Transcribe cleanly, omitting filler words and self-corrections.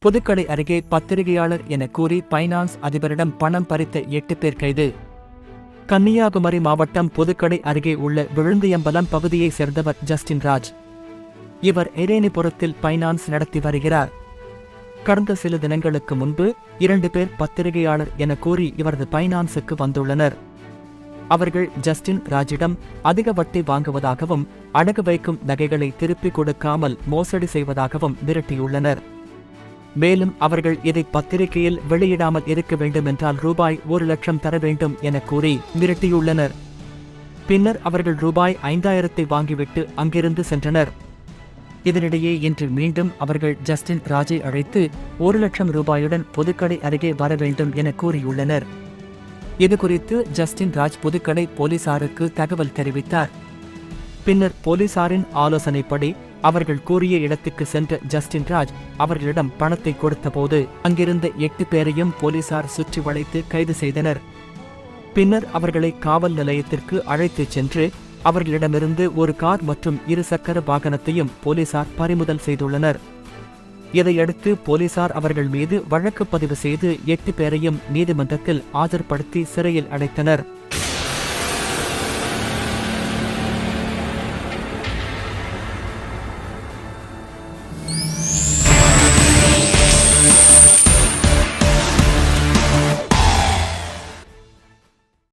புதுக்கடை அருகே பத்திரிகையாளர் என கூறி பைனான்ஸ் அதிபரிடம் பணம் பறித்த 8 பேர் கைது. கன்னியாகுமரி மாவட்டம் புதுக்கடை அருகே உள்ள விழுந்தியம்பலம் பகுதியைச் சேர்ந்தவர் ஜஸ்டின் ராஜ். இவர் எரேனிபுரத்தில் பைனான்ஸ் நடத்தி வருகிறார். கடந்த சில தினங்களுக்கு முன்பு 2 பேர் பத்திரிகையாளர் என கூறி இவரது பைனான்ஸுக்கு வந்துள்ளனர். அவர்கள் ஜஸ்டின் ராஜிடம் அதிக வட்டி வாங்குவதாகவும் அடகு வைக்கும் நகைகளை திருப்பிக் கொடுக்காமல் மோசடி செய்வதாகவும் மிரட்டியுள்ளனர். மேலும் அவர்கள் இதை பத்திரிகையில் வெளியிடாமல் இருக்க வேண்டுமென்றால் ரூபாய் 1 லட்சம் தர வேண்டும் என கூறி மிரட்டியுள்ளனர். பின்னர் அவர்கள் ரூபாய் 5000 வாங்கிவிட்டு அங்கிருந்து சென்றனர். இதனிடையே இன்று மீண்டும் அவர்கள் ஜஸ்டின் ராஜை அழைத்து 1 லட்சம் ரூபாயுடன் புதுக்கடை அருகே வர வேண்டும் என கூறியுள்ளனர். இதுகுறித்து ஜஸ்டின் ராஜ் புதுக்கடை போலீசாருக்கு தகவல் தெரிவித்தார். பின்னர் போலீசாரின் ஆலோசனைப்படி அவர்கள் கூறிய இடத்துக்கு சென்ற ஜஸ்டின் ராஜ் அவர்களிடம் பணத்தை கொடுத்தபோது அங்கிருந்த 8 பேரையும் போலீசார் சுற்றி வளைத்து கைது செய்தனர். பின்னர் அவர்களை காவல் நிலையத்திற்கு அழைத்துச் சென்று அவர்களிடமிருந்து ஒரு கார் மற்றும் 2 சக்கர வாகனத்தையும் போலீசார் பறிமுதல் செய்துள்ளனர். இதையடுத்து போலீசார் அவர்கள் மீது வழக்கு பதிவு செய்து 8 பேரையும் நீதிமன்றத்தில் ஆஜர்படுத்தி சிறையில் அடைத்தனர்.